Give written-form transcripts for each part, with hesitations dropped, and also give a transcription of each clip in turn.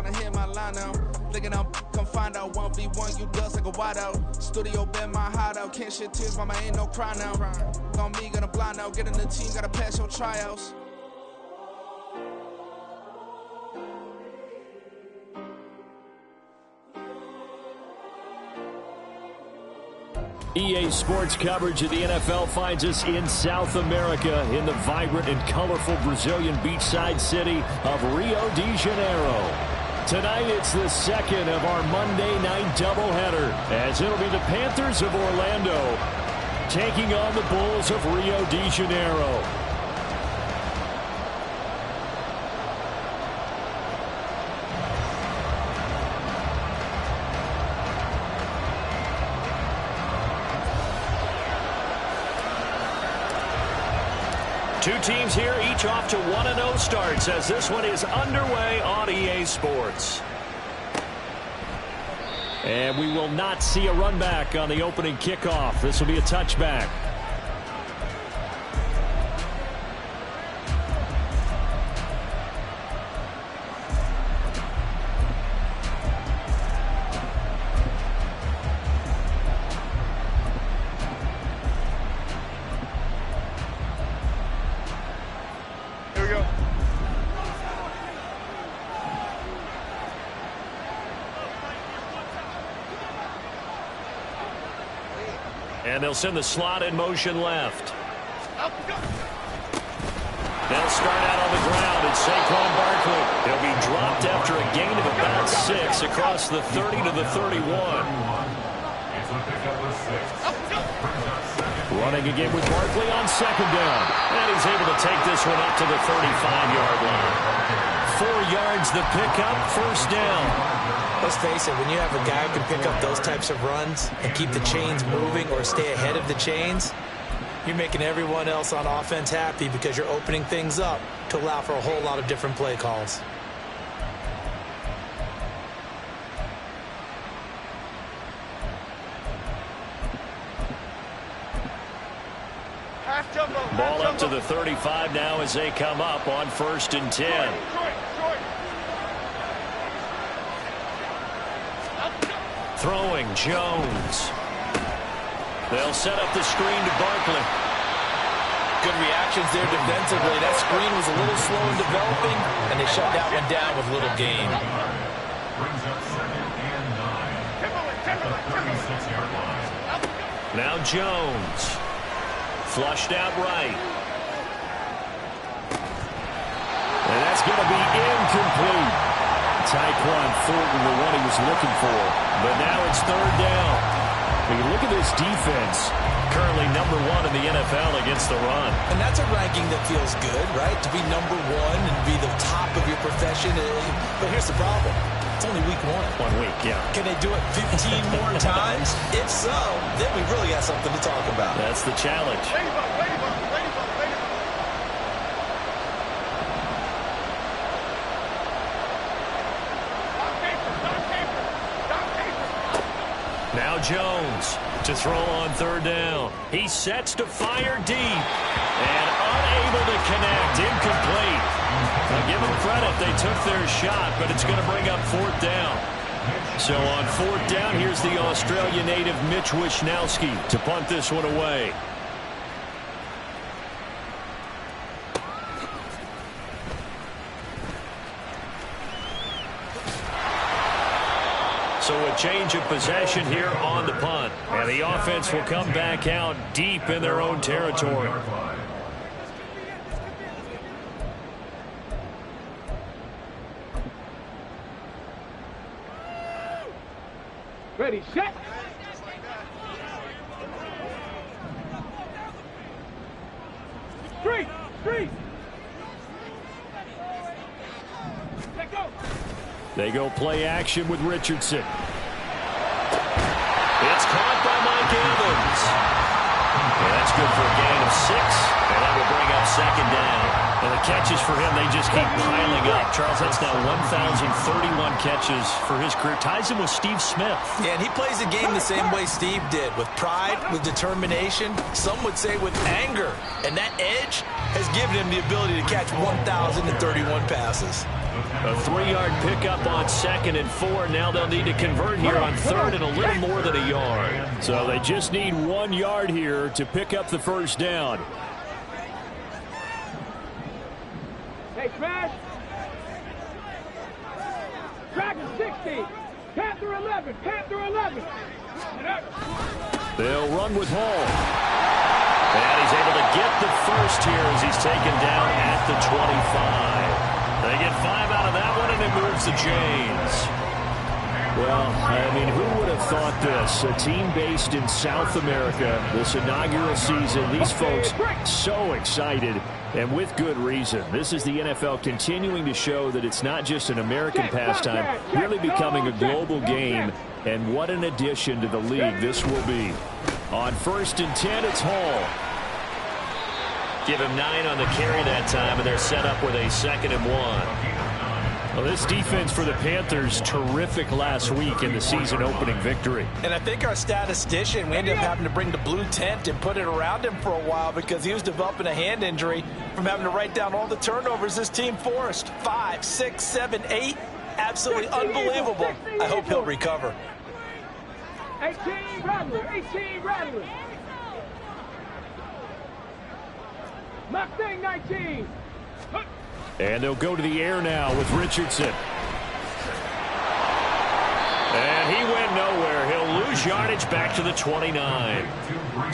tryna hit my line now. Thinking I'm come find out 1v1, you dust like a wide out. Studio been my hideout, can't shed tears, mama ain't no cry now. Gon' me, gonna blind out, get in the team, gotta pass your tryouts. EA Sports coverage of the NFL finds us in South America in the vibrant and colorful Brazilian beachside city of Rio de Janeiro. Tonight it's the second of our Monday night doubleheader, as it'll be the Panthers of Orlando taking on the Bulls of Rio de Janeiro. Two teams here, each off to 1-0 starts as this one is underway on EA Sports. And we will not see a run back on the opening kickoff. This will be a touchback. And they'll send the slot in motion left. They'll start out on the ground. It's Saquon Barkley. He'll be dropped after a gain of about 6 across the 30 to the 31. Running again with Barkley on second down. And he's able to take this one up to the 35-yard line. 4 yards the pickup, first down. Let's face it, when you have a guy who can pick up those types of runs and keep the chains moving or stay ahead of the chains, you're making everyone else on offense happy because you're opening things up to allow for a whole lot of different play calls. Ball up to the 35 now as they come up on 1st and 10. Throwing Jones. They'll set up the screen to Barkley. Good reactions there defensively. That screen was a little slow in developing, and they shut that one down with little gain. Now Jones. Flushed out right. And that's going to be incomplete. Tyquan Thornton, the one he was looking for. But now it's 3rd down. When you look at this defense, currently number 1 in the NFL against the run. And that's a ranking that feels good, right? To be number 1 and be the top of your profession. But here's the problem. It's only week 1. 1 week, yeah. Can they do it 15 more times? If so, then we really got something to talk about. That's the challenge. Now Jones to throw on 3rd down. He sets to fire deep and unable to connect. Incomplete. Now give them credit. They took their shot, but it's going to bring up 4th down. So on 4th down, here's the Australia native Mitch Wishnowsky to punt this one away. So a change of possession here on the punt. And the offense will come back out deep in their own territory. Ready, set. Street. Let go. They go play action with Richardson. It's caught by Mike Evans. And that's good for a gain of 6. And that will bring up 2nd down. And the catches for him, they just keep piling up. Charles, that's now 1,031 catches for his career. Ties him with Steve Smith. Yeah, and he plays the game the same way Steve did, with pride, with determination, some would say with anger. And that edge has given him the ability to catch 1,031 passes. A 3-yard pickup on 2nd and 4. Now they'll need to convert here on 3rd and a little more than a yard. So they just need 1 yard here to pick up the first down. Hey, Smash. Dragon 60. Panther 11. Panther 11. They'll run with Hall. And he's able to get the first here as he's taken down at the 25. They get 5 out of that one, and it moves the chains. Well, I mean, who would have thought this? A team based in South America, this inaugural season, these folks so excited, and with good reason. This is the NFL continuing to show that it's not just an American pastime, really becoming a global game, and what an addition to the league this will be. On 1st and 10, it's Hall. Give him 9 on the carry that time, and they're set up with a 2nd and 1. Well, this defense for the Panthers, terrific last week in the season-opening victory. And I think our statistician, we ended up having to bring the blue tent and put it around him for a while because he was developing a hand injury from having to write down all the turnovers this team forced. 5, 6, 7, 8. Absolutely unbelievable. I hope he'll recover. 18 Rattler. 18 Rattler. Mustang 19. And they'll go to the air now with Richardson. And he went nowhere. He'll lose yardage back to the 29.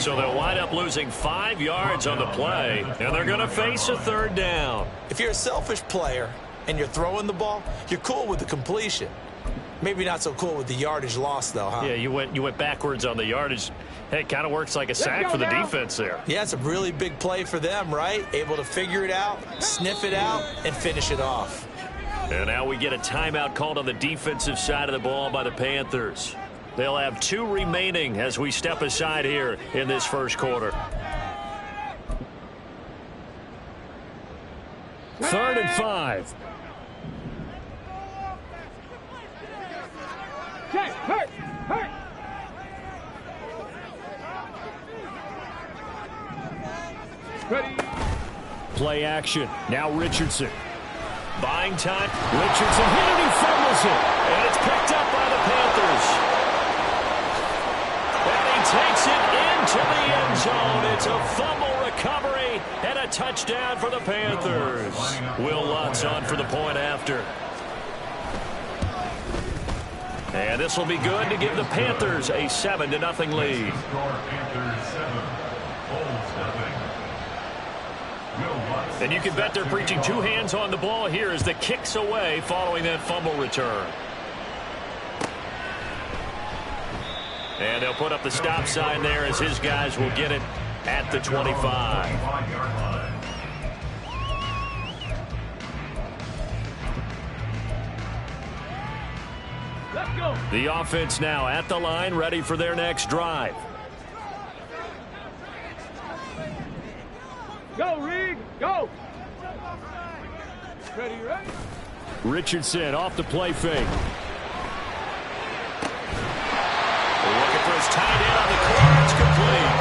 So they'll wind up losing 5 yards on the play, and they're going to face a 3rd down. If you're a selfish player and you're throwing the ball, you're cool with the completion. Maybe not so cool with the yardage loss, though, huh? Yeah, you went backwards on the yardage. Hey, it kind of works like a sack for the defense there. Yeah, it's a really big play for them, right? Able to figure it out, sniff it out, and finish it off. And now we get a timeout called on the defensive side of the ball by the Panthers. They'll have 2 remaining as we step aside here in this first quarter. 3rd and 5. Check. Hurt. Ready. Play action. Now Richardson. Buying time. Richardson hit it. He fumbles it. And it's picked up by the Panthers. And he takes it into the end zone. It's a fumble recovery and a touchdown for the Panthers. Will Lutz on for the point after. And this will be good to give the Panthers a 7-0 lead. And you can bet they're preaching 2 hands on the ball here as the kick's away following that fumble return. And they'll put up the stop sign there as his guys will get it at the 25. The offense now at the line, ready for their next drive. Go, Reed. Go. Ready. Richardson off the play fake. Looking for his tight end on the corner. It's complete.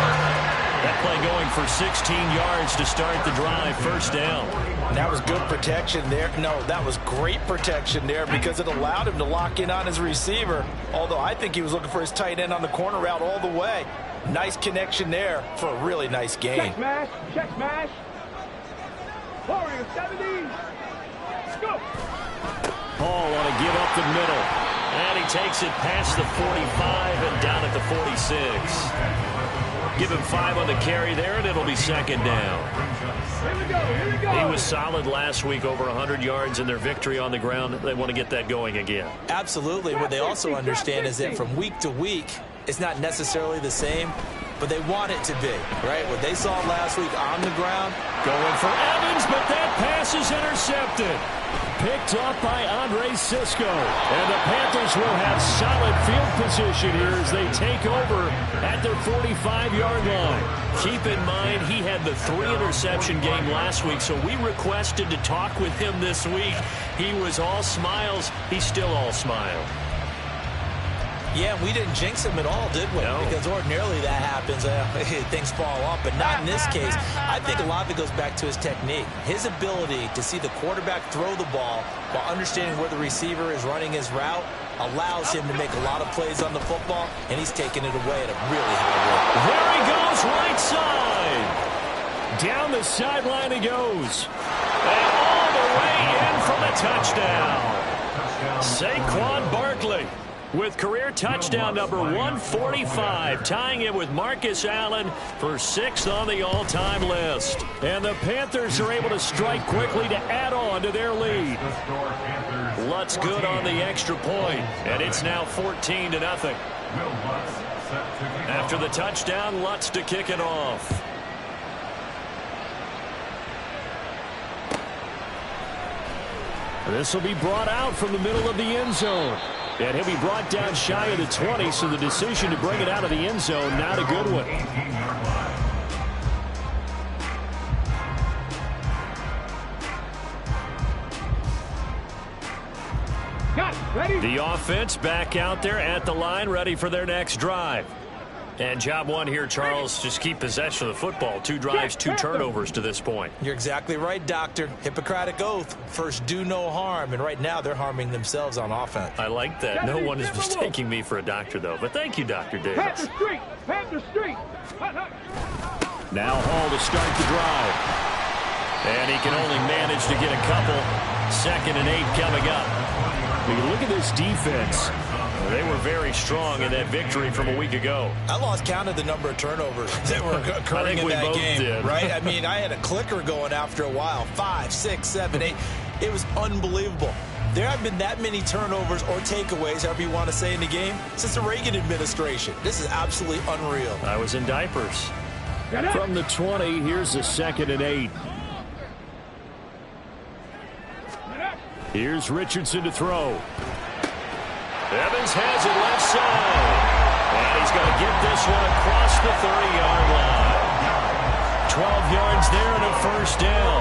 That play going for 16 yards to start the drive. First down. That was good protection there. No, that was great protection there because it allowed him to lock in on his receiver. Although I think he was looking for his tight end on the corner route all the way. Nice connection there for a really nice gain. Check smash. Check smash. Warrior 70. Go. Hall on a give up the middle. And he takes it past the 45 and down at the 46. Give him 5 on the carry there, and it'll be 2nd down. Here we go. Here we go. He was solid last week, over 100 yards in their victory on the ground. They want to get that going again. Absolutely. What they also understand is that from week to week, it's not necessarily the same, but they want it to be, right? What they saw last week on the ground. Going for Evans, but that pass is intercepted. Picked up by Andre Sisco. And the Panthers will have solid field position here as they take over at their 45-yard line. Keep in mind, he had the 3-interception game last week, so we requested to talk with him this week. He was all smiles. He's still all smile. Yeah, we didn't jinx him at all, did we? No. Because ordinarily that happens. Things fall off, but not in this case. I think a lot of it goes back to his technique. His ability to see the quarterback throw the ball while understanding where the receiver is running his route allows him to make a lot of plays on the football, and he's taking it away at a really high rate. There he goes, right side. Down the sideline he goes. And all the way in for the touchdown. Saquon Barkley with career touchdown number 145, tying it with Marcus Allen for 6th on the all-time list. And the Panthers are able to strike quickly to add on to their lead. Lutz good on the extra point, and it's now 14-0. After the touchdown, Lutz to kick it off. This will be brought out from the middle of the end zone. And he'll be brought down shy of the 20, so the decision to bring it out of the end zone, not a good one. The offense back out there at the line, ready for their next drive. And job one here, Charles, just keep possession of the football. 2 drives, 2 turnovers to this point. You're exactly right, Doctor. Hippocratic oath. First, do no harm. And right now, they're harming themselves on offense. I like that. No one is mistaking me for a doctor, though. But thank you, Dr. Davis. Panther Street! Panther Street! Now Hall to start the drive. And he can only manage to get a couple. 2nd and 8 coming up. When you look at this defense, they were very strong in that victory from a week ago. I lost count of the number of turnovers that were occurring in that game. Did. Right? I mean, I had a clicker going after a while. 5, 6, 7, 8. It was unbelievable. There have been that many turnovers or takeaways, however you want to say, in the game since the Reagan administration. This is absolutely unreal. I was in diapers. From the 20, here's a 2nd and 8. Here's Richardson to throw. Evans has it left side. And he's going to get this one across the 30-yard line. 12 yards there and a first down.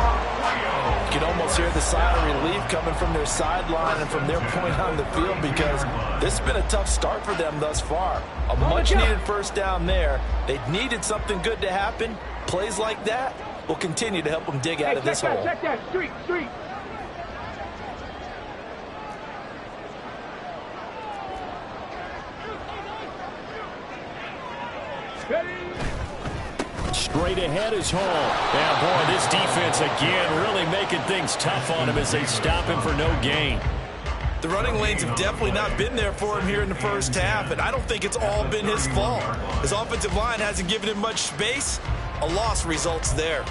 You can almost hear the sigh of relief coming from their sideline and from their point on the field, because this has been a tough start for them thus far. A much-needed first down there. They needed something good to happen. Plays like that will continue to help them dig out of this hole. Check that. Street! Straight ahead is Hall. Yeah, boy, this defense again really making things tough on him as they stop him for no gain. The running lanes have definitely not been there for him here in the first half, and I don't think it's all been his fault. His offensive line hasn't given him much space. A loss results there.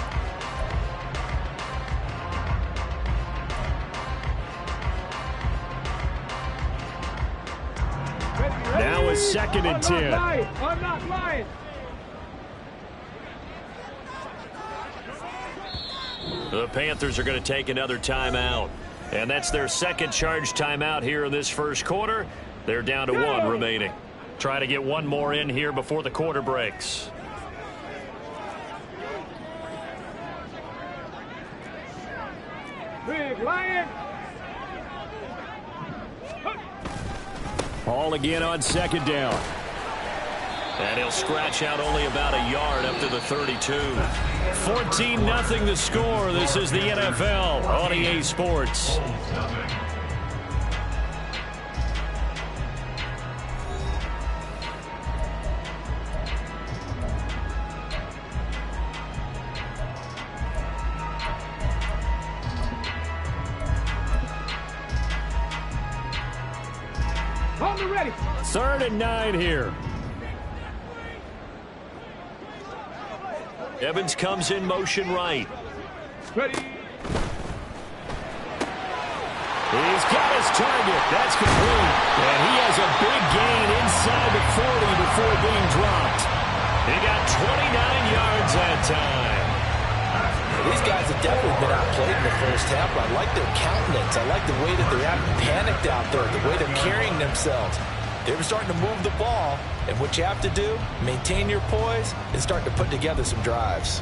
Now a 2nd and 10. I'm not lying. The Panthers are going to take another timeout. And that's their 2nd charge timeout here in this first quarter. They're down to 1 remaining. Try to get one more in here before the quarter breaks. Big Lion. Hall again on 2nd down. And he'll scratch out only about a yard up to the 32. 14-0 the score. This is the NFL on EA Sports. On the ready. 3rd and 9 here. Evans comes in motion right. Ready. He's got his target. That's complete. And he has a big gain inside the 40 before being dropped. He got 29 yards that time. These guys have definitely been outplayed in the first half, but I like their countenance. I like the way that they're panicked out there, the way they're carrying themselves. They were starting to move the ball, and what you have to do, maintain your poise and start to put together some drives.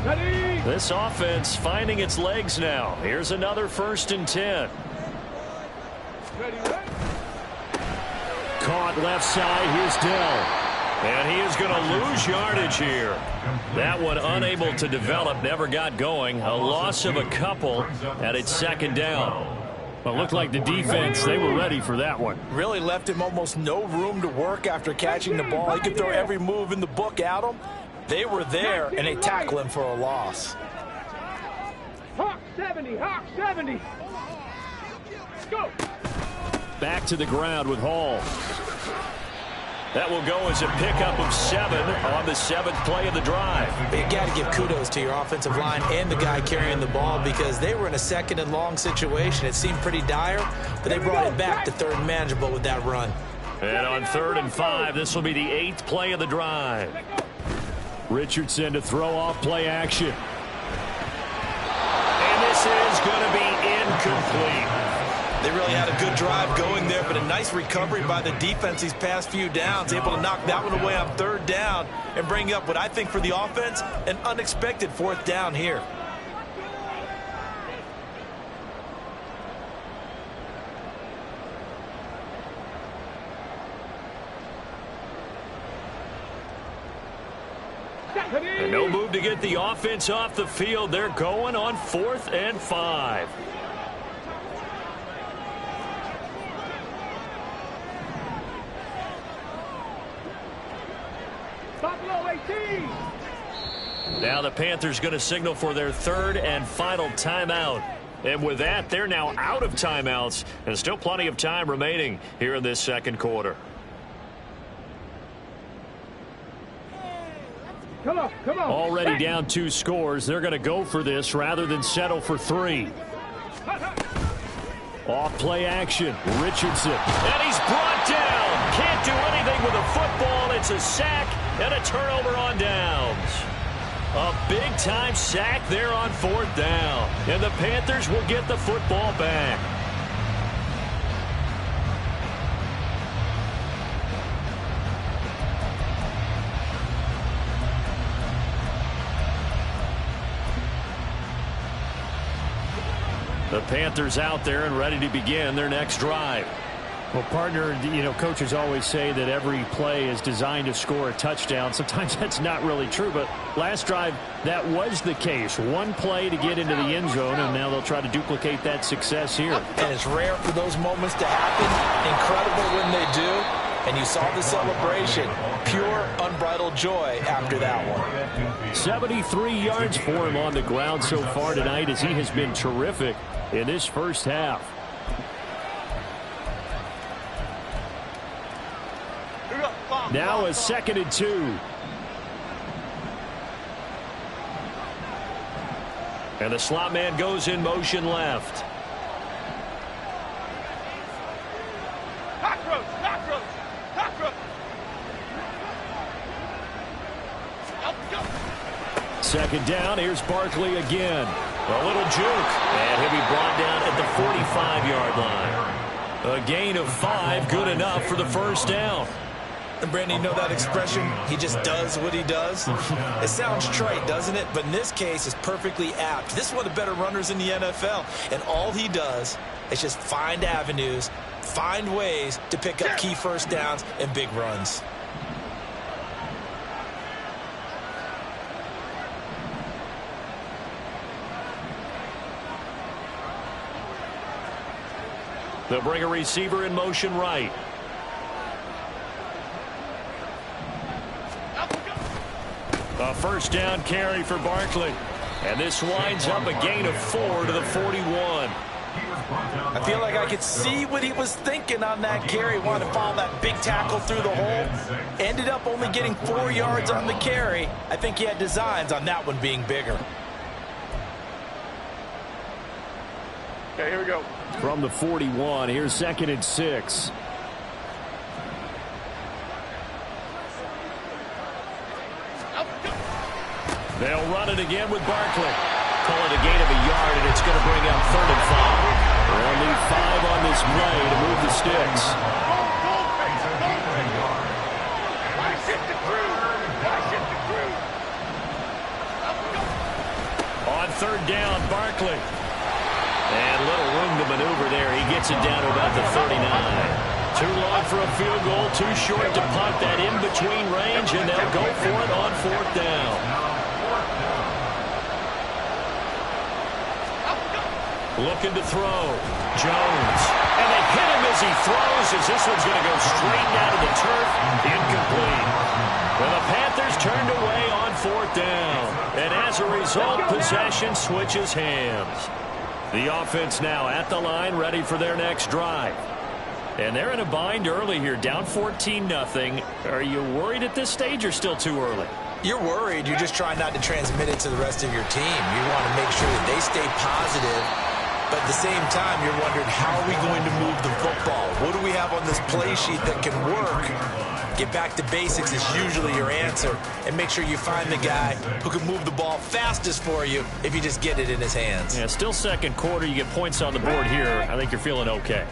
Ready. This offense finding its legs now. Here's another 1st and 10. Ready. caught left side. Here's Dell. And he is going to lose yardage here. That one unable to develop, never got going. A loss of a couple, and it's second down. Well, it looked like the defense, they were ready for that one. Really left him almost no room to work after catching the ball. He could throw every move in the book at him. They were there, and they tackle him for a loss. Hawk 70, Hawk 70. Go. Back to the ground with Hall. That will go as a pickup of 7 on the 7th play of the drive. You got to give kudos to your offensive line and the guy carrying the ball because they were in a second and long situation. It seemed pretty dire, but they brought it back to third and manageable with that run. And on 3rd and 5, this will be the 8th play of the drive. Richardson to throw off play action. And this is going to be incomplete. They really had a good drive going there, but a nice recovery by the defense these past few downs, able to knock that one away on 3rd down and bring up what I think for the offense, an unexpected 4th down here. And no move to get the offense off the field. They're going on 4th and 5. Now the Panthers going to signal for their 3rd and final timeout. And with that, they're now out of timeouts. And still plenty of time remaining here in this second quarter. Come on, come on. Already down 2 scores. They're going to go for this rather than settle for 3. Off play action. Richardson. And he's brought down. Can't do anything with a football. It's a sack and a turnover on downs. A big-time sack there on 4th down. And the Panthers will get the football back. The Panthers out there and ready to begin their next drive. Well, partner, you know, coaches always say that every play is designed to score a touchdown. Sometimes that's not really true, but last drive, that was the case. One play to get into the end zone, and now they'll try to duplicate that success here. And it's rare for those moments to happen. Incredible when they do. And you saw the celebration. Pure, unbridled joy after that one. 73 yards for him on the ground so far tonight as he has been terrific in this first half. Now a 2nd and 2. And the slot man goes in motion left. Cockroach, cockroach, cockroach. Second down, here's Barkley again. A little juke. And he'll be brought down at the 45-yard line. A gain of 5, good enough for the first down. And Brandon, you know that expression, he just does what he does? It sounds trite, doesn't it? But in this case, it's perfectly apt. This is one of the better runners in the NFL. And all he does is just find avenues, find ways to pick up key first downs and big runs. They'll bring a receiver in motion right. A first down carry for Barkley. And this winds up a gain of 4 to the 41. I feel like I could see what he was thinking on that carry. Wanted to follow that big tackle through the hole. Ended up only getting 4 yards on the carry. I think he had designs on that one being bigger. Okay, here we go. From the 41, here's 2nd and 6. They'll run it again with Barkley. Call it a gain of a yard, and it's going to bring up 3rd and 5. They'll need 5 on this play to move the sticks. On 3rd down, Barkley. And little room to maneuver there. He gets it down to about the 39. Too long for a field goal, too short to punt that in-between range, and they'll go for it on 4th down. Looking to throw. Jones. And they hit him as he throws, as this one's going to go straight down to the turf. Incomplete. Well, the Panthers turned away on 4th down. And as a result, possession switches hands. The offense now at the line, ready for their next drive. And they're in a bind early here, down 14-0. Are you worried at this stage or still too early? You're worried. You're just trying not to transmit it to the rest of your team. You want to make sure that they stay positive. But at the same time, you're wondering, how are we going to move the football? What do we have on this play sheet that can work? Get back to basics is usually your answer. And make sure you find the guy who can move the ball fastest for you if you just get it in his hands. Yeah, still second quarter. You get points on the board here. I think you're feeling okay.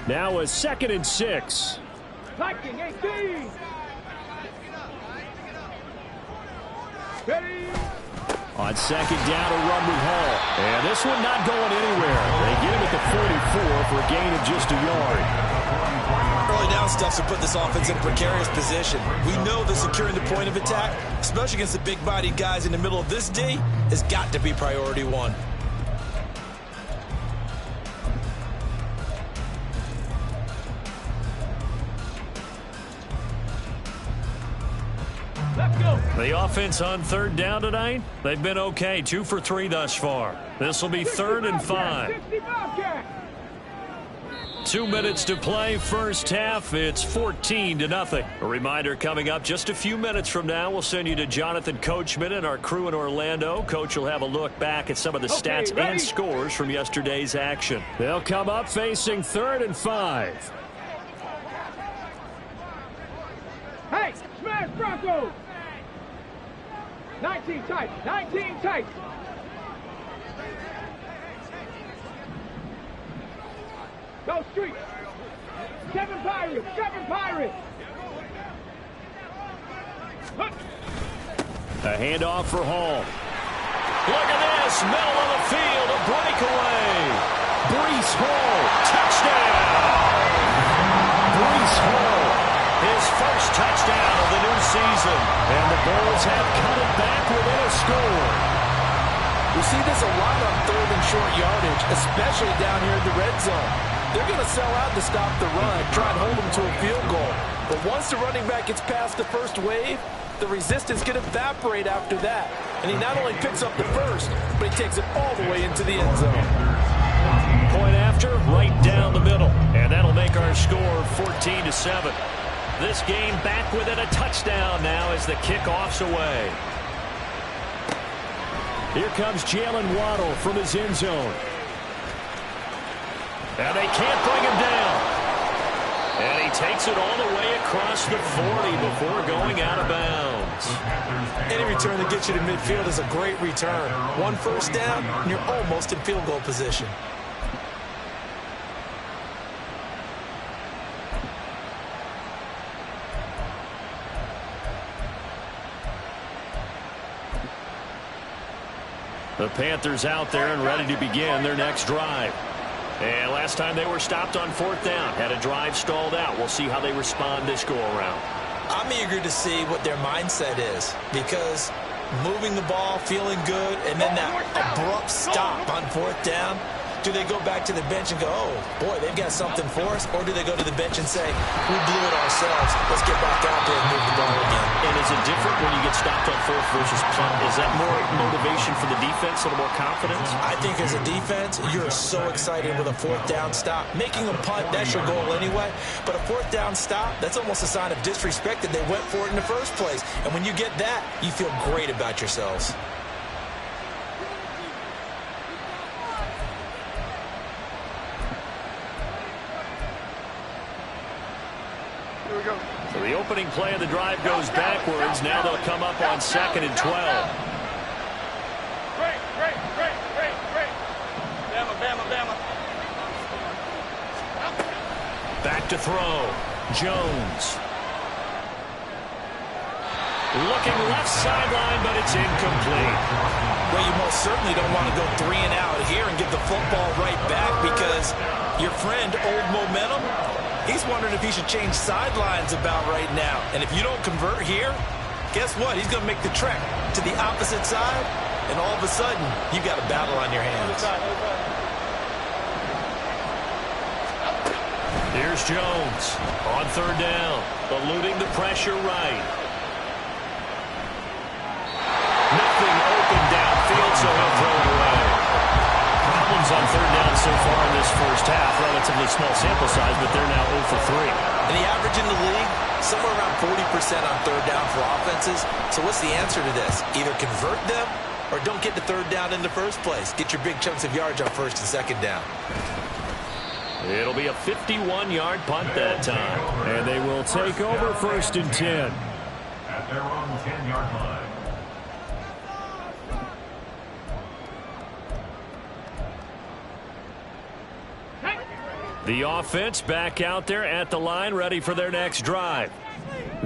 Now a 2nd and 6. Viking 18. Ready. On 2nd down, a run with Hall. And this one not going anywhere. They get him at the 44 for a gain of just a yard. Early down stuff to put this offense in a precarious position. We know that securing the point of attack, especially against the big-bodied guys in the middle of this D, has got to be priority one. The offense on 3rd down tonight, they've been okay. 2 for 3 thus far. This will be 3rd and 5. 2 minutes to play, first half. It's 14-0. A reminder coming up just a few minutes from now. We'll send you to Jonathan Coachman and our crew in Orlando. Coach will have a look back at some of the stats and scores from yesterday's action. They'll come up facing 3rd and 5. Hey, smash Broncos. 19 tight. 19 tight. Go street. 7 Pirates. 7 Pirates. A handoff for Hall. Look at this. Middle of the field. A breakaway. Breece Hall. Touchdown. Breece Hall. His first touchdown of the new season. And the Bulls have cut it back within a score. We see this a lot on 3rd and short yardage, especially down here in the red zone. They're going to sell out to stop the run, try and hold them to a field goal. But once the running back gets past the first wave, the resistance can evaporate after that. And he not only picks up the first, but he takes it all the way into the end zone. Point after, right down the middle. And that'll make our score 14-7. This game back within a touchdown now as the kickoff's away. Here comes Jalen Waddle from his end zone. And they can't bring him down. And he takes it all the way across the 40 before going out of bounds. Any return that gets you to midfield is a great return. 1 first down, and you're almost in field goal position. The Panthers out there and ready to begin their next drive. And last time they were stopped on 4th down, had a drive stalled out. We'll see how they respond this go-around. I'm eager to see what their mindset is, because moving the ball, feeling good, and then that abrupt stop on 4th down, do they go back to the bench and go, oh, boy, they've got something for us? Or do they go to the bench and say, we blew it ourselves, let's get back out there and move the ball again? And is it different when you get stopped on 4th versus punt? Is that more motivation for the defense, a little more confidence? I think as a defense, you're so excited with a 4th down stop. Making a punt, that's your goal anyway. But a 4th down stop, that's almost a sign of disrespect that they went for it in the first place. And when you get that, you feel great about yourselves. So the opening play of the drive goes backwards. Now they'll come up on 2nd and 12. Break. Bama. Back to throw. Jones. Looking left sideline, but it's incomplete. Well, you most certainly don't want to go 3 and out here and give the football right back, because your friend, Old Momentum, He's wondering if he should change sidelines about right now. And if you don't convert here, guess what? He's going to make the trek to the opposite side, and all of a sudden, you got a battle on your hands. Here's Jones on third down, eluding the pressure right. Nothing open downfield, so he'll throw it away. Problems on third down so far in this first half. Relatively small sample size, but they're now 0 for 3. And the average in the league, somewhere around 40% on third down for offenses. So what's the answer to this? Either convert them or don't get the third down in the first place. Get your big chunks of yards on first and second down. It'll be a 51-yard punt that time. And they will take over first and 10. At their own 10-yard line. The offense back out there at the line, ready for their next drive.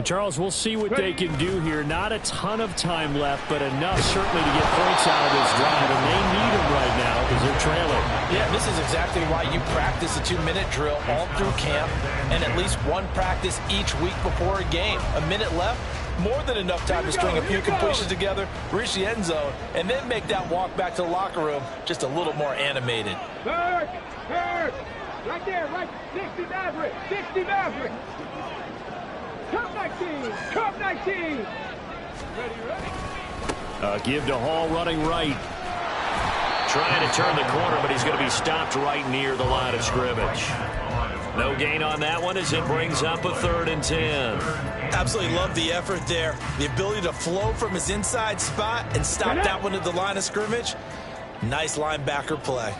Charles, we'll see what they can do here. Not a ton of time left, but enough certainly to get points out of this drive, and they need them right now because they're trailing. Yeah, this is exactly why you practice a 2-minute drill all through camp and at least one practice each week before a game. A minute left, more than enough time to string a few completions together, reach the end zone, and then make that walk back to the locker room just a little more animated. Hurt! Right there, right, 60 Maverick, 60 Maverick. Cup 19, Cup 19. Ready. Give to Hall running right. Trying to turn the corner, but he's going to be stopped right near the line of scrimmage. No gain on that one as it brings up a 3rd and 10. Absolutely love the effort there. The ability to flow from his inside spot and stop that one at the line of scrimmage. Nice linebacker play.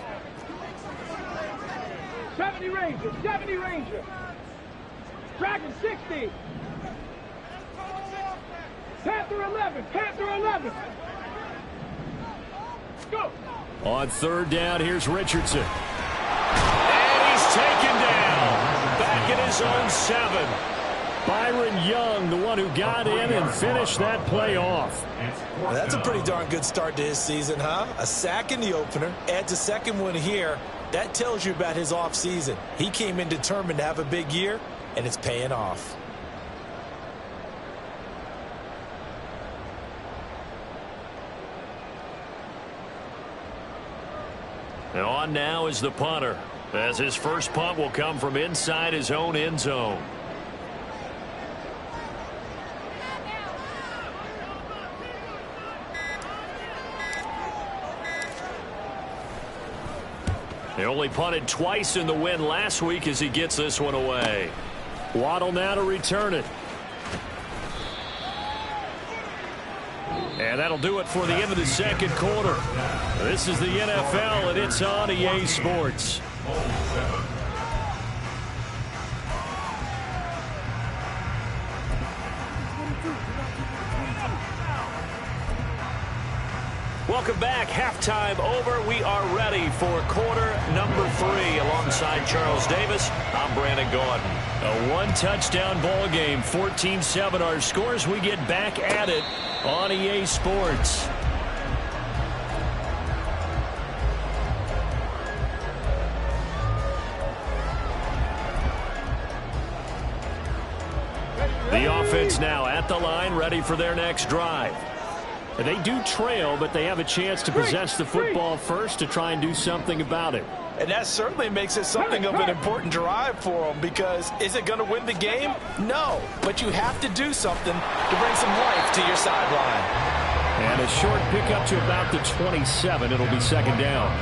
70 Ranger, 70 Ranger. Dragon 60. Panther 11, Panther 11. Go. On third down, here's Richardson. And he's taken down. Back at his own 7. Byron Young, the one who got in and finished that play off. Well, that's a pretty darn good start to his season, huh? A sack in the opener, adds a second one here. That tells you about his offseason. He came in determined to have a big year, and it's paying off. And on now is the punter, as his first punt will come from inside his own end zone. They only punted twice in the win last week as he gets this one away. Waddle now to return it. And that'll do it for the end of the second quarter. This is the NFL, and it's on EA Sports. Welcome back. Halftime over. We are ready for quarter number 3. Alongside Charles Davis, I'm Brandon Gaudin. A one-touchdown ball game, 14-7 our scores. We get back at it on EA Sports. The offense now at the line, ready for their next drive. They do trail, but they have a chance to possess the football first to try and do something about it. And that certainly makes it something of an important drive for them, because is it going to win the game? No, but you have to do something to bring some life to your sideline. And a short pickup to about the 27. It'll be second down.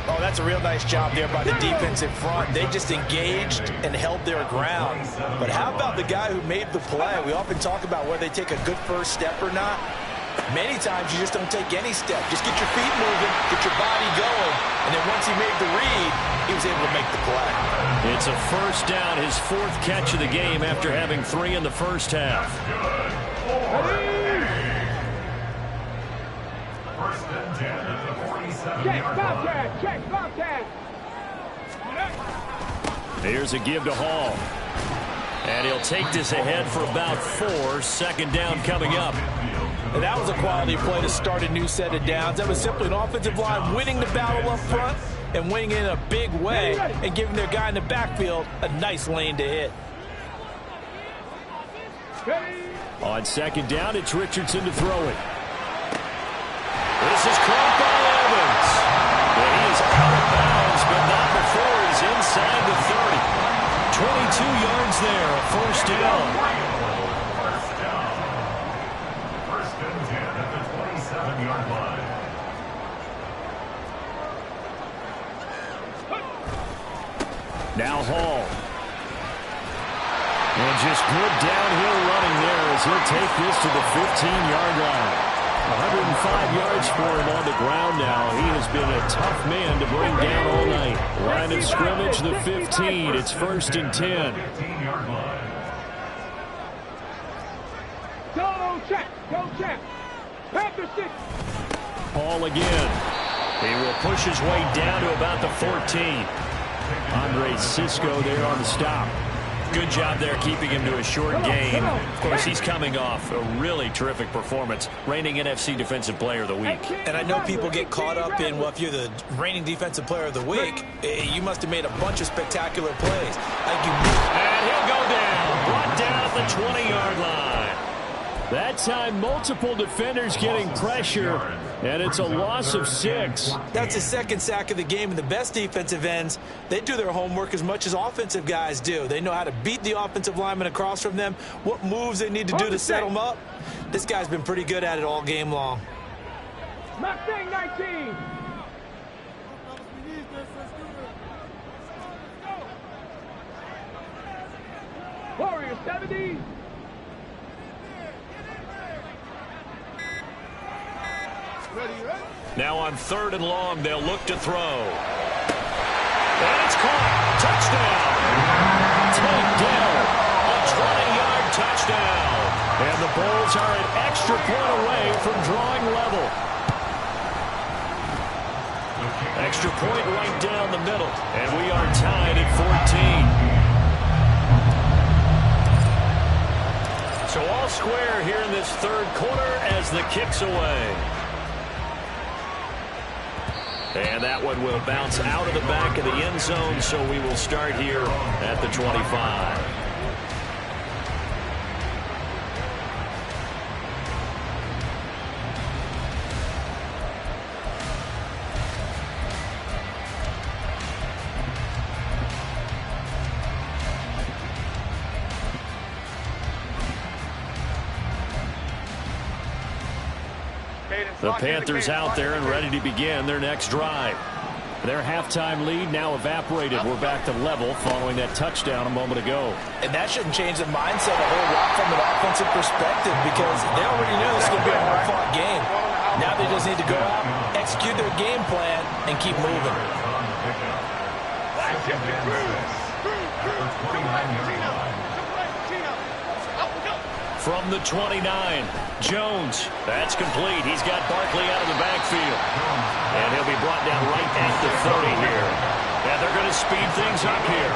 Oh, that's a real nice job there by the defense in front. They just engaged and held their ground. But how about the guy who made the play? We often talk about whether they take a good first step or not. Many times you just don't take any step. Just get your feet moving, get your body going, and then once he made the read, he was able to make the play. It's a first down, his 4th catch of the game after having 3 in the first half. First and 10 at the 47-yard Check, line. Bobcat, check, Bobcat. Here's a give to Hall. And he'll take this ahead for about 4. Second down coming up. And that was a quality play to start a new set of downs. That was simply an offensive line winning the battle up front and winning in a big way and giving their guy in the backfield a nice lane to hit. On second down, it's Richardson to throw it. This is caught by Evans. Well, he is out of bounds, but not before he's inside the 30. 22 yards there, a first down. First and 10 at the 27-yard line. Now Hall. And just good downhill running there as he'll take this to the 15-yard line. 105 yards for him on the ground now. He has been a tough man to bring down all night. Line of scrimmage, the 15. It's first and 10. 15-yard line. Go check. Go check. Panther 6. Hall again. He will push his way down to about the 14. Andre Cisco there on the stop. Good job there keeping him to a short gain. Of course, he's coming off a really terrific performance, reigning NFC Defensive Player of the Week. And I know people get caught up in, well, if you're the reigning Defensive Player of the Week, you must have made a bunch of spectacular plays. And he'll go down, brought down at the 20-yard line. That time, multiple defenders getting pressure, and it's a loss of 6. That's the second sack of the game, and the best defensive ends, they do their homework as much as offensive guys do. They know how to beat the offensive lineman across from them, what moves they need to do to set them up. This guy's been pretty good at it all game long. Mustang 19. Warrior 70. Now on 3rd and long, they'll look to throw. And it's caught. Touchdown. Takedown. A 20-yard touchdown. And the Bulls are an extra point away from drawing level. Extra point right down the middle. And we are tied at 14. So all square here in this third quarter as the kick's away. And that one will bounce out of the back of the end zone, so we will start here at the 25. The Panthers out there and ready to begin their next drive. Their halftime lead now evaporated. We're back to level following that touchdown a moment ago. And that shouldn't change the mindset a whole lot from an offensive perspective because they already knew this was going to be a hard-fought game. Now they just need to go out, execute their game plan, and keep moving. From the 29, Jones. That's complete. He's got Barkley out of the backfield. And he'll be brought down right at the 30 here. And they're going to speed things up here.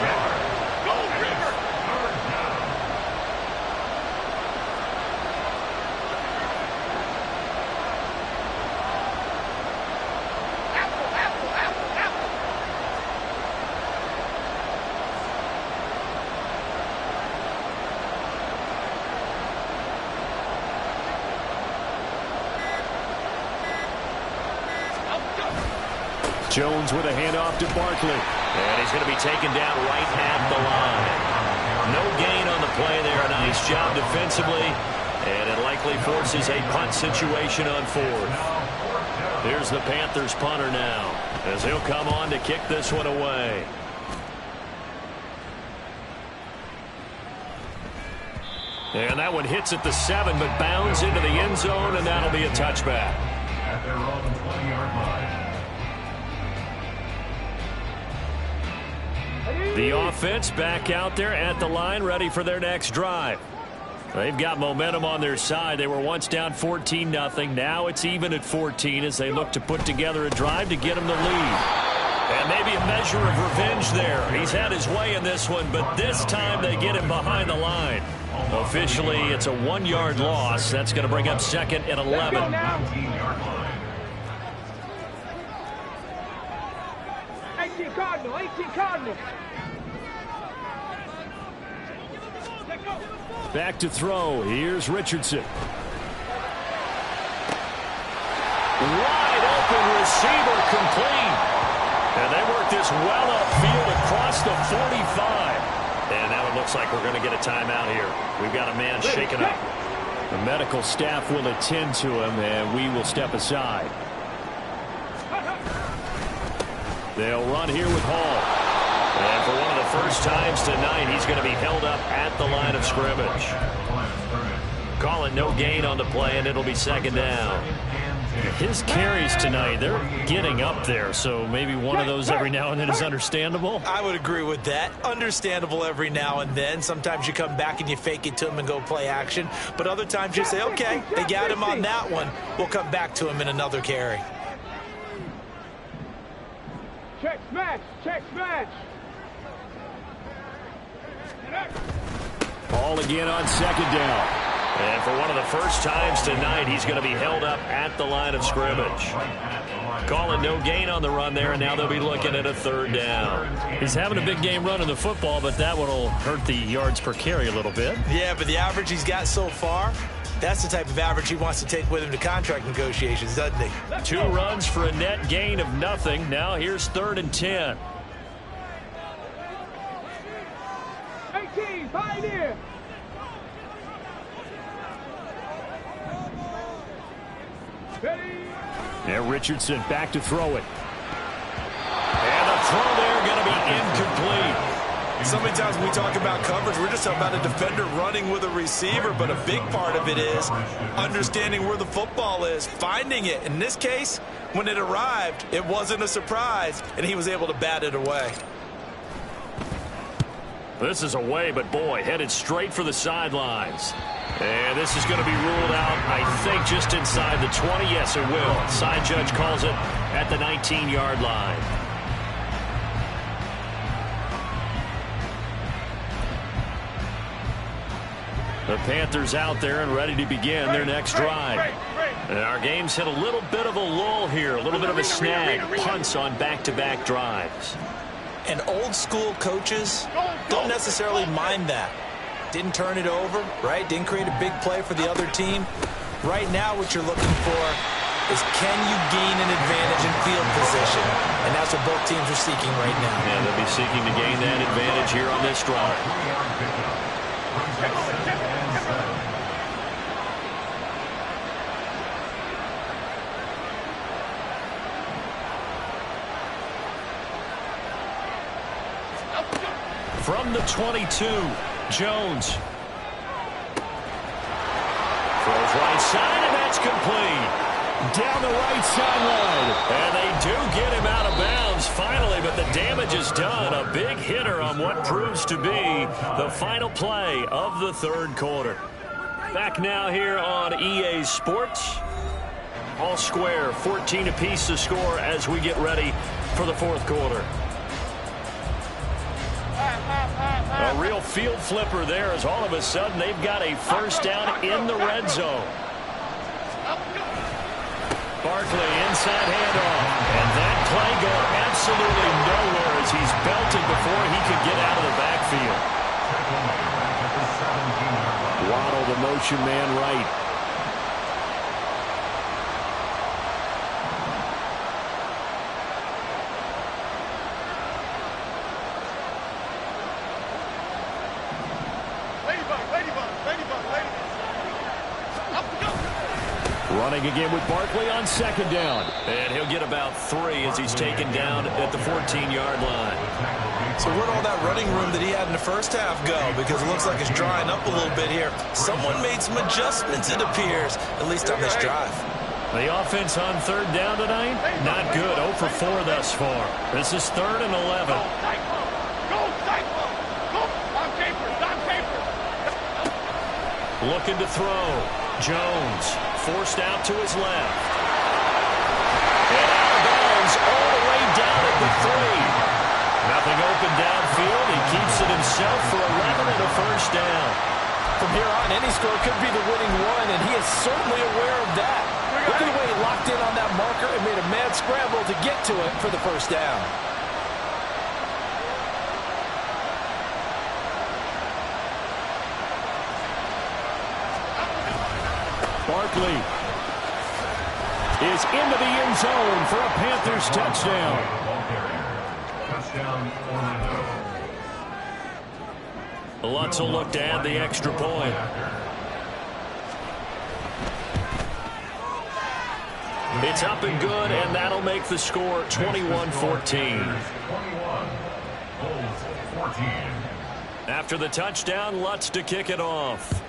Jones with a handoff to Barkley. And he's going to be taken down right at the line. No gain on the play there. A nice job defensively. And it likely forces a punt situation on 4th. Here's the Panthers punter now as he'll come on to kick this one away. And that one hits at the 7 but bounds into the end zone, and that'll be a touchback. At their own 20-yard line. The offense back out there at the line, ready for their next drive. They've got momentum on their side. They were once down 14-0. Now it's even at 14 as they look to put together a drive to get them the lead. And maybe a measure of revenge there. He's had his way in this one, but this time they get him behind the line. Officially, it's a 1-yard loss. That's going to bring up 2nd and 11. Cardinal, 18 Cardinal. Back to throw. Here's Richardson. Wide open receiver complete. And they work this well upfield across the 45. And now it looks like we're going to get a timeout here. We've got a man shaken up. The medical staff will attend to him, and we will step aside. They'll run here with Hall. And for one of the first times tonight, he's going to be held up at the line of scrimmage. Call it no gain on the play, and it'll be second down. His carries tonight, they're getting up there, so maybe one of those every now and then is understandable. I would agree with that. Understandable every now and then. Sometimes you come back and you fake it to him and go play action. But other times you say, okay, they got him on that one. We'll come back to him in another carry. Check smash, check smash. Ball again on second down. And for one of the first times tonight, he's going to be held up at the line of scrimmage. Call it no gain on the run there, and now they'll be looking at a third down. He's having a big game running the football, but that one will hurt the yards per carry a little bit. Yeah, but the average he's got so far, that's the type of average he wants to take with him to contract negotiations, doesn't he? 2 runs for a net gain of nothing. Now here's 3rd and 10. 18, Pioneer. Now Richardson back to throw it. And the throw there going to be incomplete. So many times when we talk about coverage, we're just talking about a defender running with a receiver, but a big part of it is understanding where the football is, finding it. In this case, when it arrived, it wasn't a surprise, and he was able to bat it away. This is away, but boy, headed straight for the sidelines. And this is going to be ruled out, I think, just inside the 20. Yes, it will. Side judge calls it at the 19-yard line. The Panthers out there and ready to begin their next drive. And our game's hit a little bit of a lull here, a little bit of a snag. Punts on back-to-back drives. And old-school coaches don't necessarily mind that. Didn't turn it over, right? Didn't create a big play for the other team. Right now, what you're looking for is can you gain an advantage in field position? And that's what both teams are seeking right now. And they'll be seeking to gain that advantage here on this drive. From the 22, Jones. Throws right side, and that's complete. Down the right sideline. And they do get him out of bounds finally, but the damage is done. A big hitter on what proves to be the final play of the third quarter. Back now here on EA Sports. All square, 14 apiece to score as we get ready for the fourth quarter. A real field flipper there as all of a sudden they've got a first down in the red zone. Barkley inside handoff. And that play going absolutely nowhere as he's belted before he could get out of the backfield. Waddle, the motion man right. Running again with Barkley on second down. And he'll get about 3 as he's taken down at the 14-yard line. So where'd all that running room that he had in the first half go? Because it looks like it's drying up a little bit here. Someone made some adjustments, it appears, at least on this drive. The offense on third down tonight, not good. 0 for 4 thus far. This is 3rd and 11. Looking to throw. Jones forced out to his left. And out of bounds all the way down at the 3. Nothing open downfield. He keeps it himself for 11 and a first down. From here on, any score could be the winning one, and he is certainly aware of that. Look at the way he locked in on that marker and made a mad scramble to get to it for the first down. Barkley is into the end zone for a Panthers touchdown. Touchdown, Orlando. Lutz will look to add the extra point. It's up and good, and that'll make the score 21-14. After the touchdown, Lutz to kick it off.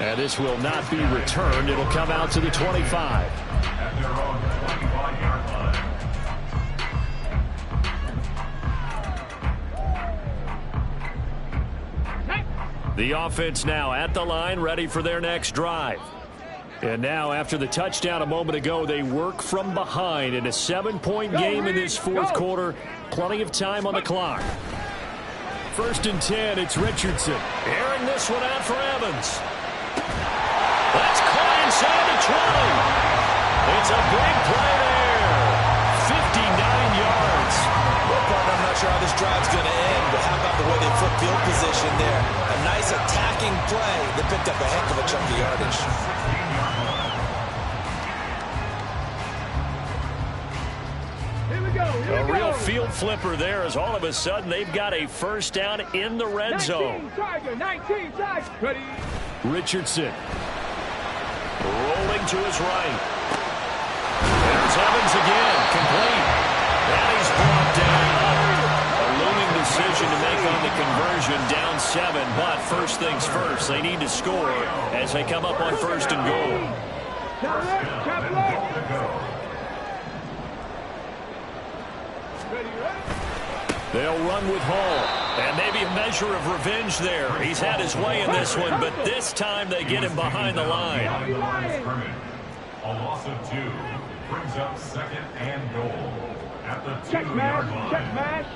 And this will not be returned. It'll come out to the 25. At their own 25-yard line. The offense now at the line, ready for their next drive. And now, after the touchdown a moment ago, they work from behind in a 7-point game in this fourth quarter. Plenty of time on the clock. 1st and 10, it's Richardson. Airing this one out for Evans. That's caught inside the 20. It's a big play there. 59 yards. Well, partner, I'm not sure how this drive's going to end, but how about the way they flip field position there? A nice attacking play that picked up a heck of a chunk of yardage. A real field flipper there, as all of a sudden they've got a first down in the red zone. 19 Tiger. Ready. Richardson. Rolling to his right. There's Evans again. Complete. And he's brought down. A looming decision to make on the conversion. Down 7. But first things first, they need to score as they come up on 1st and goal. They'll run with Hall. And maybe a measure of revenge there. He's had his way in this one, but this time they get him behind the line. A loss of 2 brings up 2nd and goal at the 2-yard Check line. mash.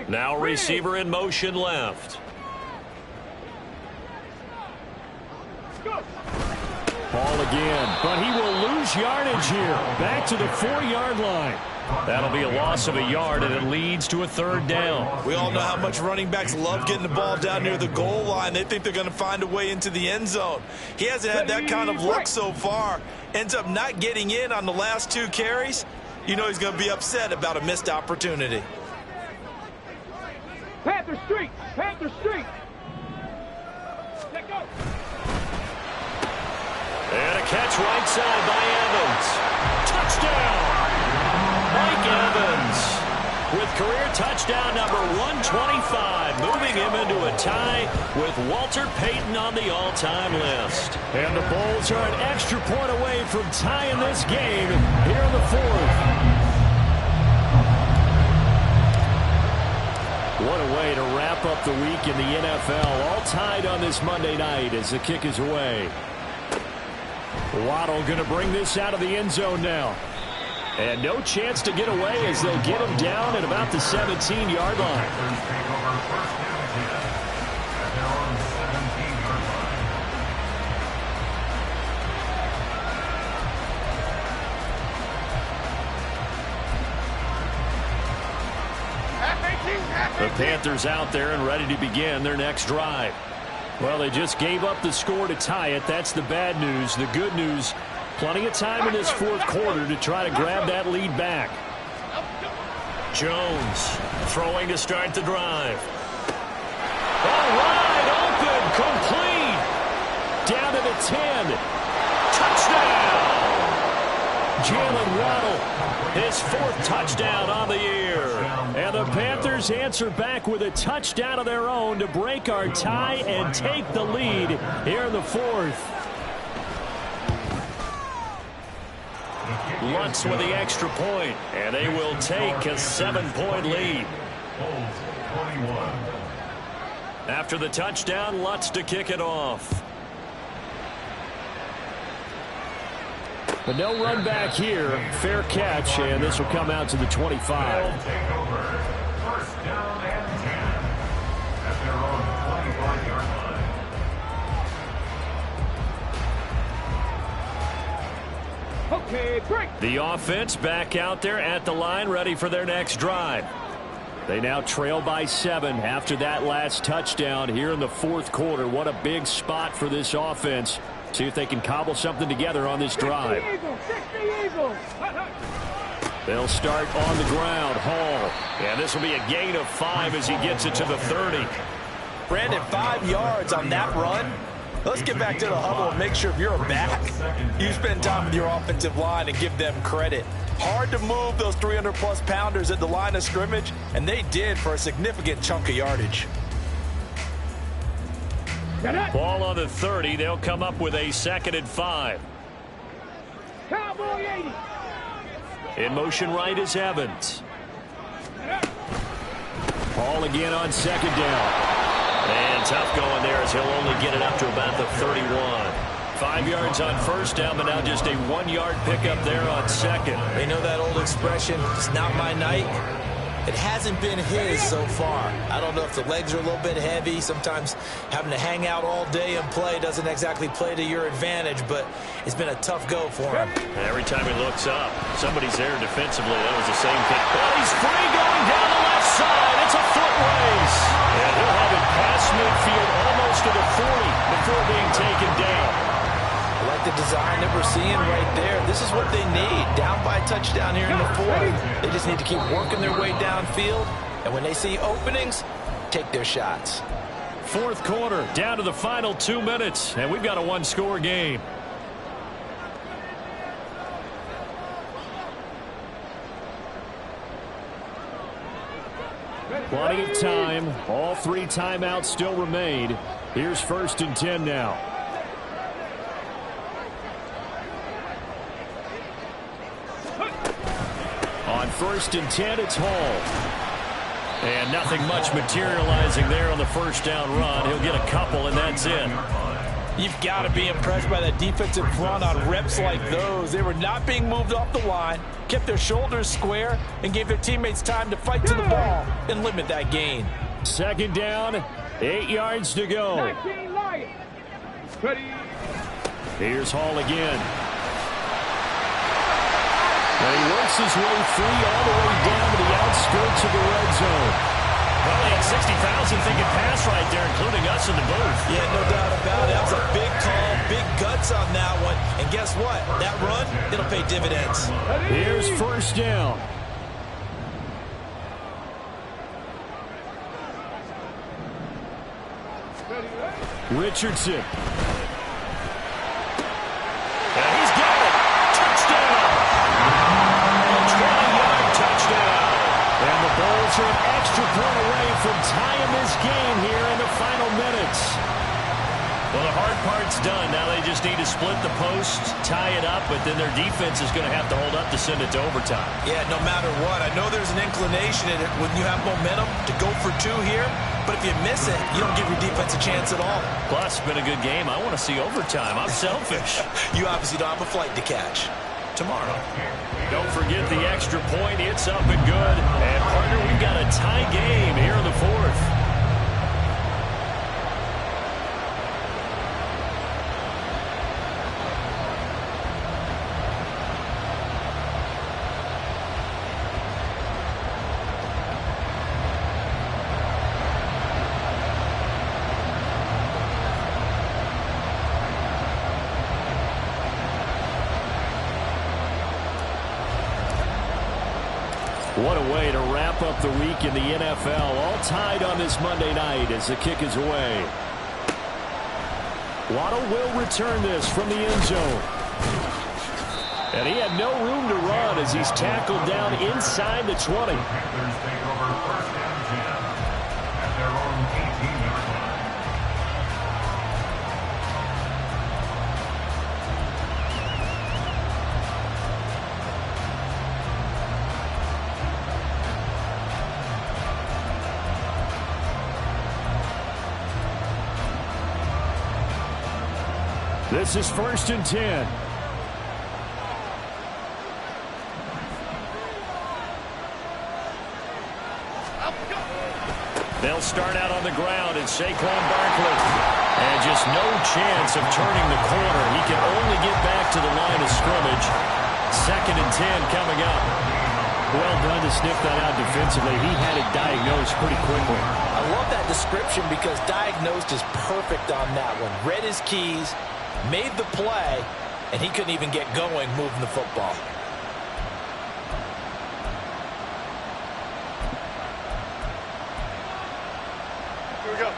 Now receiver in motion left. Ball again, but he will lose yardage here. Back to the 4-yard line. That'll be a loss of a yard, and it leads to a 3rd down. We all know how much running backs love getting the ball down near the goal line. They think they're going to find a way into the end zone. He hasn't had that kind of luck so far. Ends up not getting in on the last 2 carries. You know he's going to be upset about a missed opportunity. Panther Street. Panther Street. Let go. And a catch right side by Evans. Touchdown! Mike Evans with career touchdown number 125, moving him into a tie with Walter Payton on the all-time list. And the Bulls are an extra point away from tying this game here in the 4th. What a way to wrap up the week in the NFL. All tied on this Monday night as the kick is away. Waddle going to bring this out of the end zone now. And no chance to get away as they'll get him down at about the 17-yard line. The Panthers out there and ready to begin their next drive. Well, they just gave up the score to tie it. That's the bad news. The good news, plenty of time in this 4th quarter to try to grab that lead back. Jones throwing to start the drive. All right, open, complete. Down to the 10. Touchdown! Jalen Waddle, his 4th touchdown on the year. And the Panthers answer back with a touchdown of their own to break our tie and take the lead here in the 4th. Lutz with the extra point, and they will take a 7-point lead. After the touchdown, Lutz to kick it off. But no run back here. Fair catch, and this will come out to the 25. Take over. 1st down and 10 at their own 25-yard line. Okay, break. The offense back out there at the line, ready for their next drive. They now trail by 7 after that last touchdown here in the fourth quarter. What a big spot for this offense. See if they can cobble something together on this drive. 60 Eagles. They'll start on the ground. Hall. And this will be a gain of 5 as he gets it to the 30. Brandon, 5 yards on that run. Let's get back to the huddle and make sure if you're a back, you spend time with your offensive line and give them credit. Hard to move those 300-plus pounders at the line of scrimmage, and they did for a significant chunk of yardage. Ball on the 30. They'll come up with a 2nd and 5. Cowboy 80. In motion right is Evans. Ball again on 2nd down. And tough going there as he'll only get it up to about the 31. 5 yards on 1st down, but now just a 1-yard pickup there on 2nd. They know that old expression, it's not my night. It hasn't been his so far. I don't know if the legs are a little bit heavy. Sometimes having to hang out all day and play doesn't exactly play to your advantage, but it's been a tough go for him. And every time he looks up, somebody's there defensively. That was the same thing. Well, he's free going down the left side. It's a foot race. And he'll have it past midfield almost to the 40 before being taken down. I like the design that we're seeing right there. This is what they need. Down by a touchdown here in the 4th. They just need to keep working their way downfield. And when they see openings, take their shots. 4th quarter, down to the final 2 minutes. And we've got a 1-score game. Plenty of time. All 3 timeouts still remain. Here's 1st and 10 now. On 1st and 10, it's Hall. And nothing much materializing there on the 1st down run. He'll get a couple, and that's it. You've got to be impressed by that defensive front on reps like those. They were not being moved off the line, kept their shoulders square, and gave their teammates time to fight to the ball and limit that gain. 2nd down, 8 yards to go. 19 Lions. Ready. Here's Hall again. And he works his way free all the way down to the outskirts of the red zone. Well, they had 60,000 thinking pass right there, including us in the booth. Yeah, no doubt about it. That was a big call, big guts on that one. And guess what? That run, it'll pay dividends. Here's 1st down. Richardson. And he's got it. Touchdown. A 20-yard touchdown. And the Bulls are an extra point away from tying this game here in the final minutes. Well, the hard part's done. Now they just need to split the post, tie it up, but then their defense is going to have to hold up to send it to overtime. Yeah, no matter what. I know there's an inclination in it when you have momentum to go for 2 here, but if you miss it, you don't give your defense a chance at all. Plus, it's been a good game. I want to see overtime. I'm selfish. You obviously don't have a flight to catch. Tomorrow. Don't forget the extra point. It's up and good. And, partner, we've got a tie game here in the 4th. What a way to wrap up the week in the NFL. All tied on this Monday night as the kick is away. Waddle will return this from the end zone. And he had no room to run as he's tackled down inside the 20. Panthers take over 1st and 10 at their own 18-yard line. This is 1st and 10. They'll start out on the ground, and Saquon Barkley. And just no chance of turning the corner. He can only get back to the line of scrimmage. 10 coming up. Well done to sniff that out defensively. He had it diagnosed pretty quickly. I love that description because diagnosed is perfect on that one. Read his keys, made the play, and he couldn't even get going moving the football. Here we go.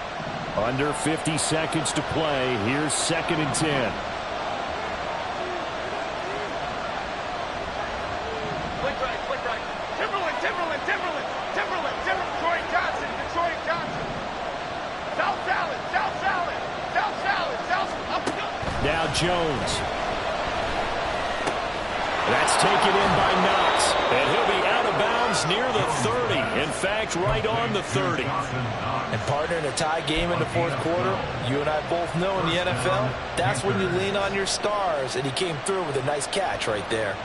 Under 50 seconds to play. Here's 2nd and 10. Flick right. Timberland. Detroit Johnson. South salad. Now Jones. That's taken in by Knox. And he'll be out of bounds near the 30. In fact, right on the 30. And partner, in a tie game in the fourth quarter, you and I both know in the NFL, that's when you lean on your stars, and he came through with a nice catch right there.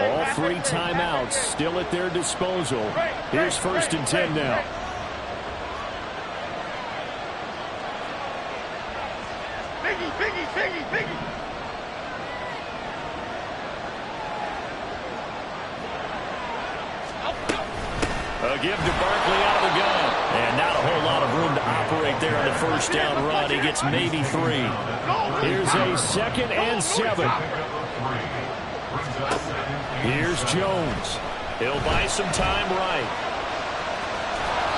All 3 timeouts still at their disposal. Here's 1st and 10 now. Biggie. A give to Barkley out of the gun. And not a whole lot of room to operate there on the first down run. He gets maybe 3. Here's a 2nd and 7. Here's Jones. He'll buy some time right.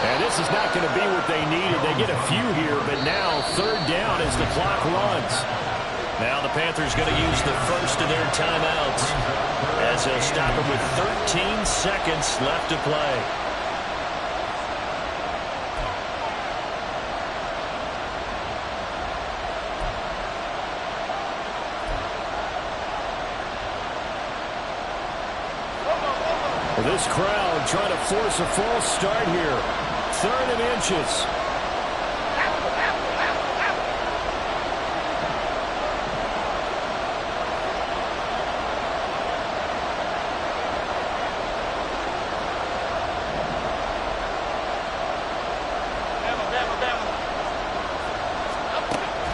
And this is not going to be what they needed. They get a few here, but now 3rd down as the clock runs. Now the Panthers going to use the first of their timeouts as they'll stop him with 13 seconds left to play. This crowd trying to force a false start here. 3rd and inches.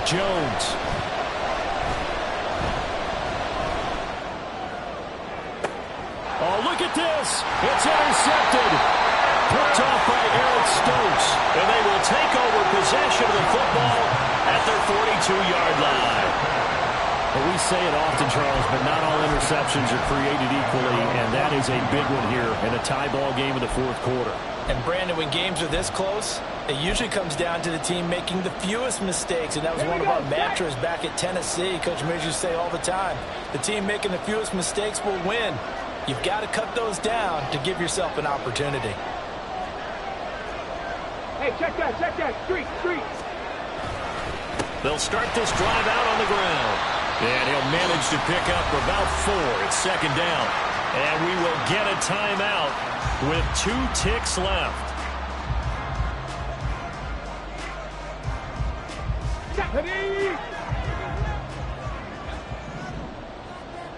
Jones. Oh, look at this. It's intercepted. Picked off by Eric Stokes. And they will take over possession of the football at their 42-yard line. Well, we say it often, Charles, but not all interceptions are created equally, and that is a big one here in a tie ball game in the fourth quarter. And, Brandon, when games are this close, it usually comes down to the team making the fewest mistakes, and that was one of our mantras back at Tennessee. Coach Mears used to say all the time, the team making the fewest mistakes will win. You've got to cut those down to give yourself an opportunity. Hey, check that. Street. They'll start this drive out on the ground. And he'll manage to pick up about 4. It's 2nd down. And we will get a timeout with 2 ticks left.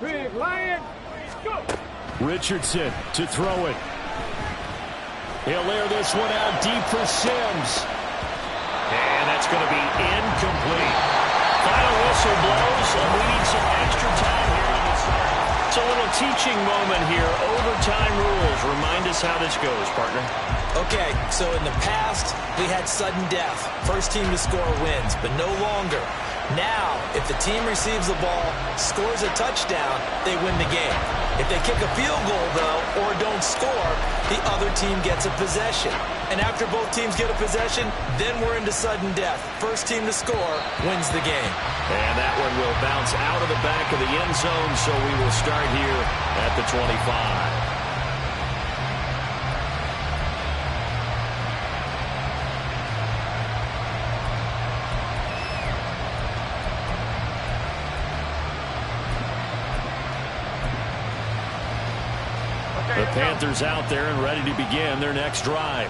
Big Lion, go! Richardson to throw it. He'll air this one out deep for Sims. And that's going to be incomplete. Final whistle blows, and we need some extra time here in the start. It's a little teaching moment here. Overtime rules. Remind us how this goes, partner. Okay, so in the past, we had sudden death. First team to score wins, but no longer. Now, if the team receives the ball, scores a touchdown, they win the game. If they kick a field goal, though, or don't score, the other team gets a possession. And after both teams get a possession, then we're into sudden death. First team to score wins the game. And that one will bounce out of the back of the end zone, so we will start here at the 25. The Panthers out there and ready to begin their next drive.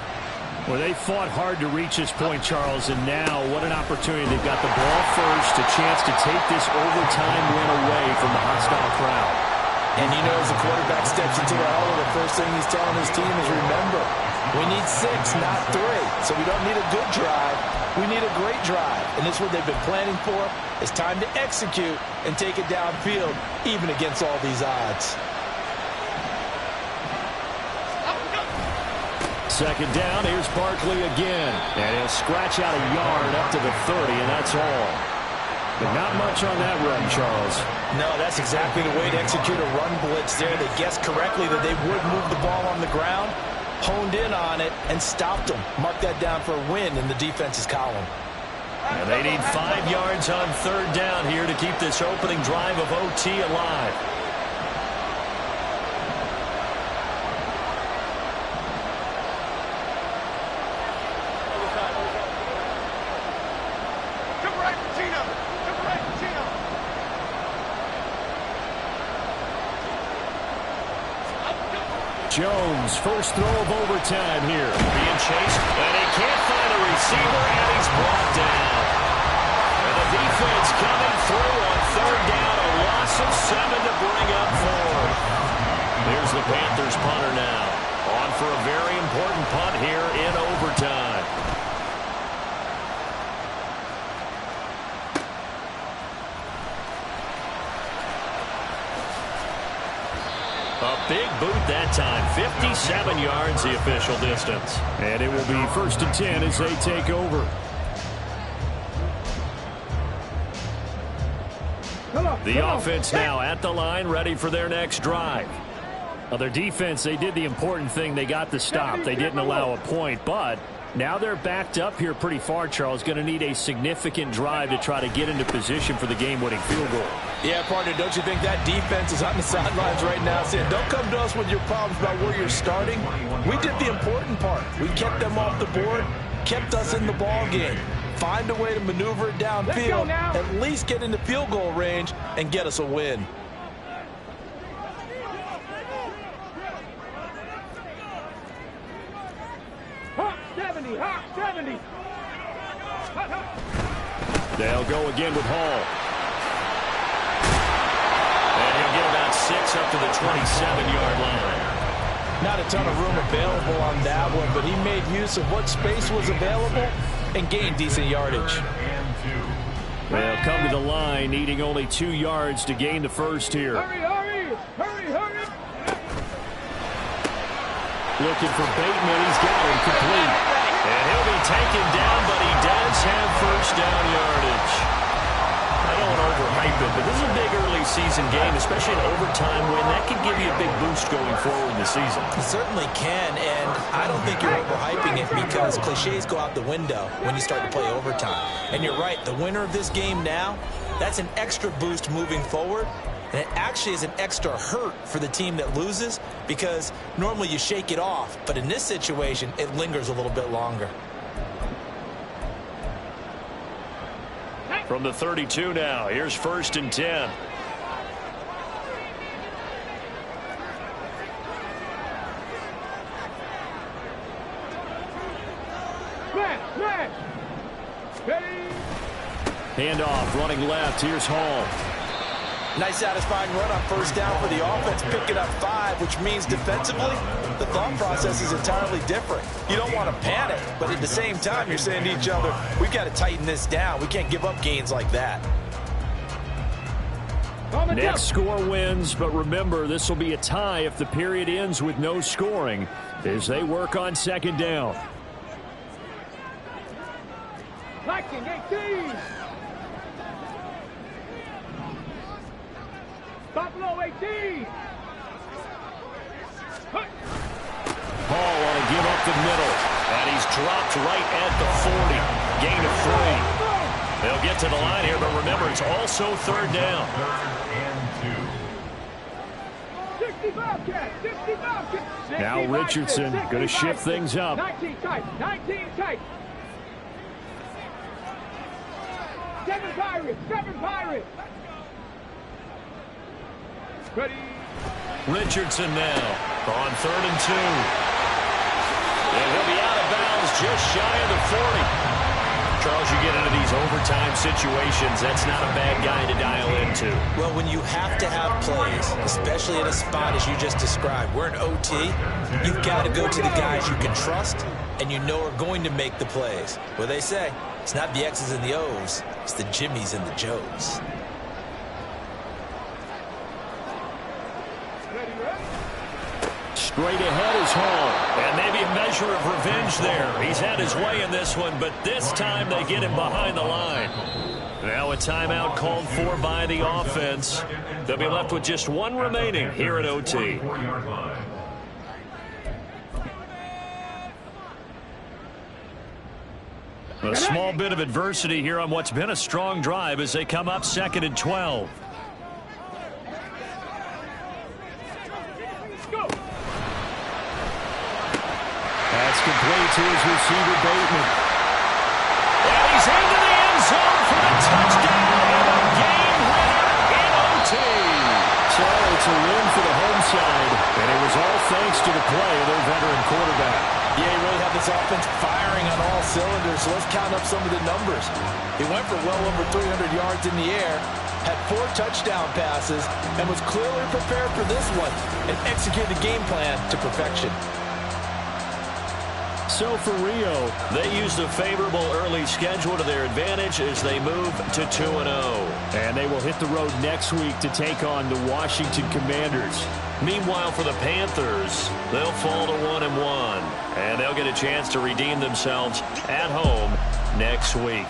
Well, they fought hard to reach this point, Charles, and now what an opportunity. They've got the ball first, a chance to take this overtime win away from the hostile crowd. And you know, as the quarterback steps into the huddle, the first thing he's telling his team is, remember, we need 6, not 3. So we don't need a good drive. We need a great drive. And this is what they've been planning for. It's time to execute and take it downfield, even against all these odds. Second down, here's Barkley again. And he'll scratch out a yard up to the 30, and that's all. But not much on that run, Charles. No, that's exactly the way to execute a run blitz there. They guessed correctly that they would move the ball on the ground, honed in on it, and stopped them. Mark that down for a win in the defense's column. And they need 5 yards on third down here to keep this opening drive of OT alive. Jones, first throw of overtime here. Being chased, and he can't find a receiver, and he's brought down. And the defense coming through on third down, a loss of 7 to bring up 4. Here's the Panthers punter now. On for a very important punt here in overtime. A big boot that time. 57 yards the official distance. And it will be 1st and 10 as they take over. The offense now at the line, ready for their next drive. Now, their defense, they did the important thing. They got the stop. They didn't allow a point, but now they're backed up here pretty far, Charles. Going to need a significant drive to try to get into position for the game-winning field goal. Yeah, partner, don't you think that defense is on the sidelines right now saying, don't come to us with your problems about where you're starting? We did the important part. We kept them off the board, kept us in the ball game. Find a way to maneuver it downfield, at least get into field goal range, and get us a win. Hawk 70, Hawk 70. They'll go again with Hall. And he'll get about 6 up to the 27-yard line. Not a ton of room available on that one, but he made use of what space was available and gained decent yardage. They'll come to the line, needing only 2 yards to gain the first here. Hurry, hurry, hurry, hurry. Looking for Bateman. He's got him complete. And he'll be taken down, but he does have first down yardage. I don't want to overhype it, but this is a big early season game, especially an overtime win. That could give you a big boost going forward in the season. It certainly can, and I don't think you're overhyping it because cliches go out the window when you start to play overtime. And you're right, the winner of this game now, that's an extra boost moving forward. And it actually is an extra hurt for the team that loses because normally you shake it off. But in this situation, it lingers a little bit longer. From the 32 now, here's 1st and 10. Smash, smash. Handoff, running left. Here's Hall. Nice satisfying run on first down for the offense, picking up 5, which means defensively, the thought process is entirely different. You don't want to panic, but at the same time, you're saying to each other, we've got to tighten this down. We can't give up gains like that. Next score wins, but remember, this will be a tie if the period ends with no scoring as they work on 2nd down. Liking 18. Buffalo 18. Hall on a give up the middle. And he's dropped right at the 40. Gain of 3. They'll get to the line here, but remember, it's also 3rd down. 65 catch, 65 catch. Now Richardson going to shift things up. 19 tight, 19 tight. 7 Pirates, 7 Pirates. Ready. Richardson now on 3rd and 2. And he'll be out of bounds just shy of the 40. Charles, you get into these overtime situations, that's not a bad guy to dial into. Well, when you have to have plays, especially in a spot as you just described, we're in OT, you've got to go to the guys you can trust and you know are going to make the plays. Well, they say, it's not the X's and the O's, it's the Jimmies and the Joes. Straight ahead is Hall. And maybe a measure of revenge there. He's had his way in this one, but this time they get him behind the line. Now a timeout called for by the offense. They'll be left with just one remaining here at OT. A small bit of adversity here on what's been a strong drive as they come up 2nd and 12. That's complete to his receiver, Bateman. And he's into the end zone for the touchdown and a game winner in OT. So it's a win for the home side, and it was all thanks to the play of their veteran quarterback. Yeah, he really had this offense firing on all cylinders, so let's count up some of the numbers. He went for well over 300 yards in the air, had 4 touchdown passes, and was clearly prepared for this one and executed the game plan to perfection. So for Rio, they used a favorable early schedule to their advantage as they move to 2-0. And they will hit the road next week to take on the Washington Commanders. Meanwhile, for the Panthers, they'll fall to 1-1. And they'll get a chance to redeem themselves at home next week.